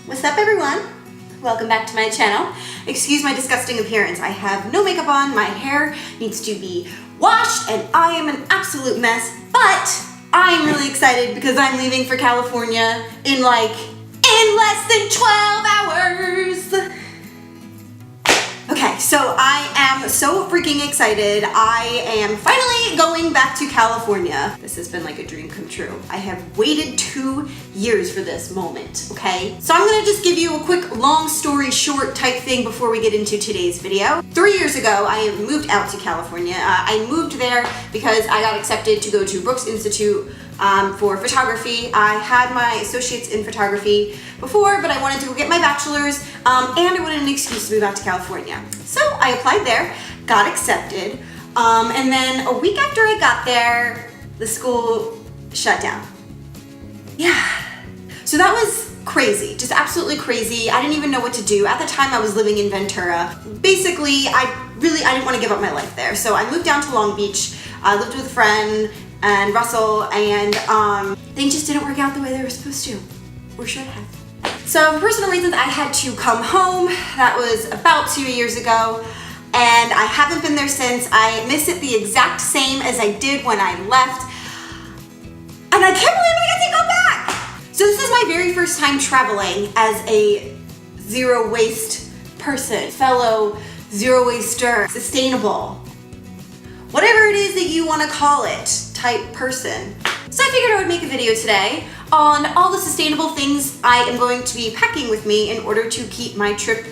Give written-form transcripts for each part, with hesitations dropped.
What's up, everyone? Welcome back to my channel. Excuse my disgusting appearance. I have no makeup on, my hair needs to be washed, and I am an absolute mess, but I'm really excited because I'm leaving for California in less than 12 hours. Okay, so I am so freaking excited. I am finally going back to California. This has been like a dream come true. I have waited 2 years for this moment, okay? So I'm gonna just give you a quick long story short type thing before we get into today's video. 3 years ago, I moved out to California. I moved there because I got accepted to go to Brooks Institute for photography. I had my associates in photography before, but I wanted to go get my bachelor's, and I wanted an excuse to move out to California. So I applied there, got accepted, and then a week after I got there, the school shut down. Yeah, so that was crazy, just absolutely crazy. I didn't even know what to do. At the time, I was living in Ventura. Basically, I didn't want to give up my life there, so I moved down to Long Beach. I lived with a friend and Russell, and things just didn't work out the way they were supposed to, or should have. So for personal reasons, I had to come home. That was about 2 years ago, and I haven't been there since. I miss it the exact same as I did when I left, and I can't believe I get to go back. So this is my very first time traveling as a zero waste person, fellow zero waster, sustainable, whatever it is that you want to call it, type person. So I figured I would make a video today on all the sustainable things I am going to be packing with me in order to keep my trip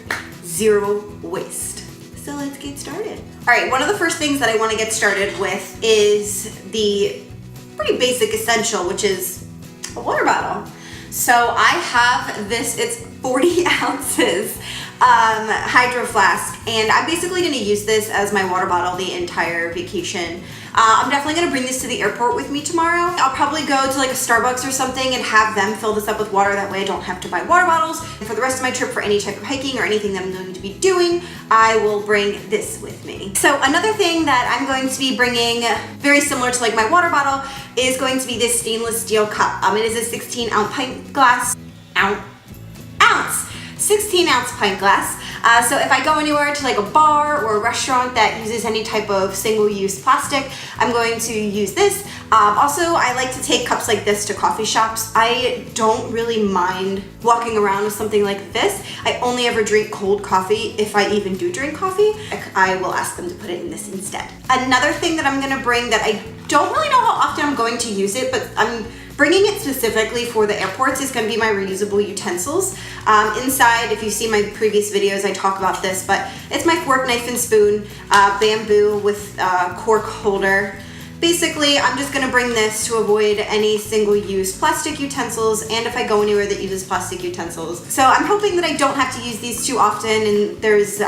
zero waste. So let's get started. All right, one of the first things that I want to get started with is the pretty basic essential, which is a water bottle. So I have this, it's 40 ounces hydro flask, and I'm basically going to use this as my water bottle the entire vacation. I'm definitely going to bring this to the airport with me tomorrow. I'll probably go to like a Starbucks or something and have them fill this up with water. That way I don't have to buy water bottles. And for the rest of my trip, for any type of hiking or anything that I'm going to be doing, I will bring this with me. So another thing that I'm going to be bringing, very similar to like my water bottle, is going to be this stainless steel cup. It is a 16-ounce pint glass. 16-ounce pint glass. So if I go anywhere to like a bar or a restaurant that uses any type of single-use plastic, I'm going to use this. Also, I like to take cups like this to coffee shops. I don't really mind walking around with something like this. I only ever drink cold coffee. If I even do drink coffee, I will ask them to put it in this instead. Another thing that I'm gonna bring that I don't really know how often I'm going to use it, but I'm bringing it specifically for the airports, is going to be my reusable utensils. Inside, if you see my previous videos, I talk about this, but it's my fork, knife, and spoon, bamboo with cork holder. Basically, I'm just going to bring this to avoid any single-use plastic utensils, and if I go anywhere that uses plastic utensils. So I'm hoping that I don't have to use these too often, and there's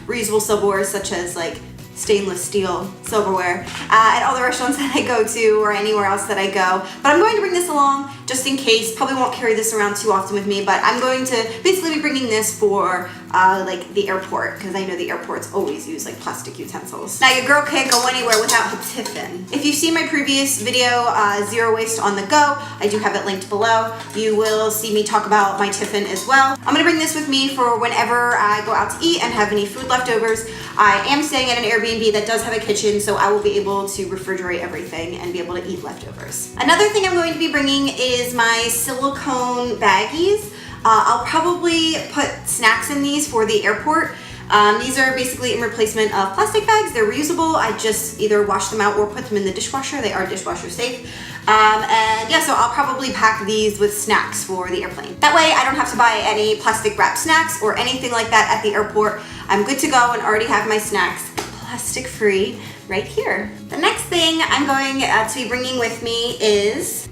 reusable silverware such as like stainless steel silverware at all the restaurants that I go to or anywhere else that I go. But I'm going to bring this along just in case. Probably won't carry this around too often with me, but I'm going to basically be bringing this for like the airport, because I know the airports always use like plastic utensils. Now your girl can't go anywhere without her tiffin. If you've seen my previous video, Zero Waste on the Go, I do have it linked below. You will see me talk about my tiffin as well. I'm gonna bring this with me for whenever I go out to eat and have any food leftovers. I am staying at an Airbnb that does have a kitchen, so I will be able to refrigerate everything and be able to eat leftovers. Another thing I'm going to be bringing is my silicone baggies. I'll probably put snacks in these for the airport. These are basically in replacement of plastic bags. They're reusable. I just either wash them out or put them in the dishwasher. They are dishwasher safe. And yeah, so I'll probably pack these with snacks for the airplane. That way I don't have to buy any plastic wrapped snacks or anything like that at the airport. I'm good to go and already have my snacks plastic free right here. The next thing I'm going to be bringing with me is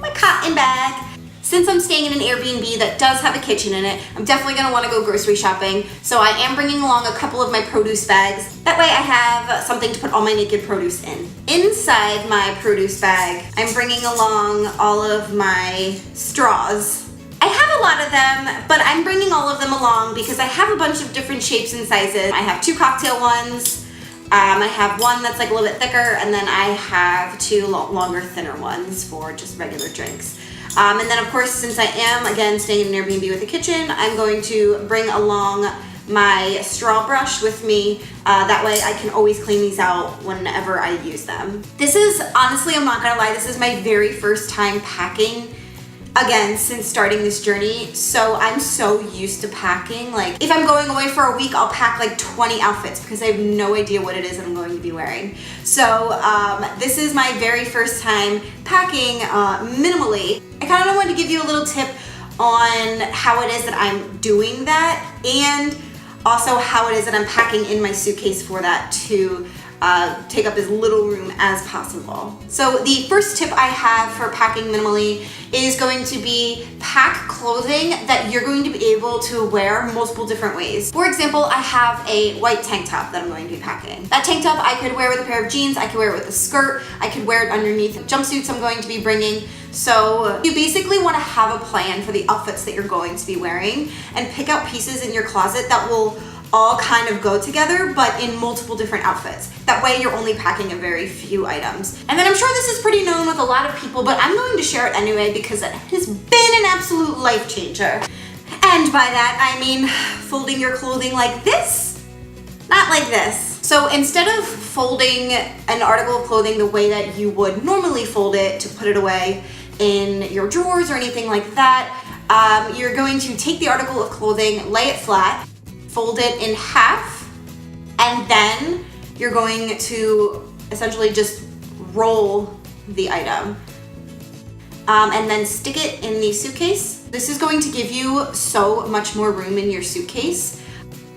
my cotton bag. Since I'm staying in an Airbnb that does have a kitchen in it, I'm definitely gonna wanna go grocery shopping. So I am bringing along a couple of my produce bags. That way I have something to put all my naked produce in. Inside my produce bag, I'm bringing along all of my straws. I have a lot of them, but I'm bringing all of them along because I have a bunch of different shapes and sizes. I have 2 cocktail ones. I have one that's like a little bit thicker, and then I have 2 longer, thinner ones for just regular drinks. And then of course, since I am again staying in an Airbnb with a kitchen, I'm going to bring along my straw brush with me. That way I can always clean these out whenever I use them. This is, honestly, I'm not gonna lie, this is my very first time packing, again, since starting this journey. So I'm so used to packing. Like, if I'm going away for a week, I'll pack like 20 outfits because I have no idea what it is that I'm going to be wearing. So this is my very first time packing minimally. I kind of wanted to give you a little tip on how it is that I'm doing that, and also how it is that I'm packing in my suitcase for that to take up as little room as possible. So the first tip I have for packing minimally is going to be pack clothing that you're going to be able to wear multiple different ways. For example, I have a white tank top that I'm going to be packing. That tank top I could wear with a pair of jeans, I could wear it with a skirt, I could wear it underneath jumpsuits I'm going to be bringing. So you basically want to have a plan for the outfits that you're going to be wearing and pick out pieces in your closet that will all kind of go together, but in multiple different outfits. That way you're only packing a very few items. And then I'm sure this is pretty known with a lot of people, but I'm going to share it anyway because it has been an absolute life changer. And by that, I mean folding your clothing like this, not like this. So instead of folding an article of clothing the way that you would normally fold it to put it away in your drawers or anything like that, you're going to take the article of clothing, lay it flat, fold it in half, and then you're going to essentially just roll the item and then stick it in the suitcase. This is going to give you so much more room in your suitcase.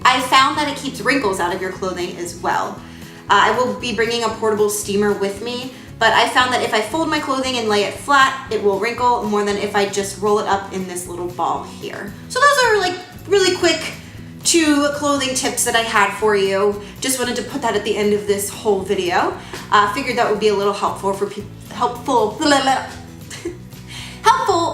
I found that it keeps wrinkles out of your clothing as well. I will be bringing a portable steamer with me, but I found that if I fold my clothing and lay it flat, it will wrinkle more than if I just roll it up in this little ball here. So those are like really quick 2 clothing tips that I had for you. Just wanted to put that at the end of this whole video. Figured that would be a little helpful for helpful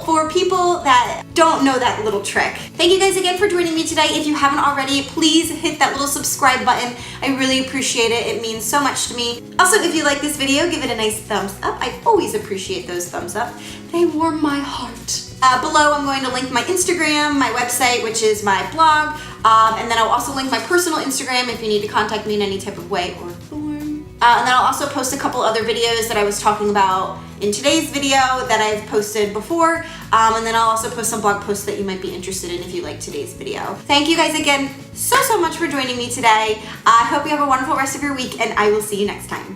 for people that don't know that little trick. Thank you guys again for joining me today. If you haven't already, please hit that little subscribe button. I really appreciate it. It means so much to me. Also, if you like this video, give it a nice thumbs up. I always appreciate those thumbs up. They warm my heart. Below, I'm going to link my Instagram, my website, which is my blog, and then I'll also link my personal Instagram if you need to contact me in any type of way or form. And then I'll also post a couple other videos that I was talking about in today's video that I've posted before, and then I'll also post some blog posts that you might be interested in if you like today's video. Thank you guys again so much for joining me today. I hope you have a wonderful rest of your week, and I will see you next time.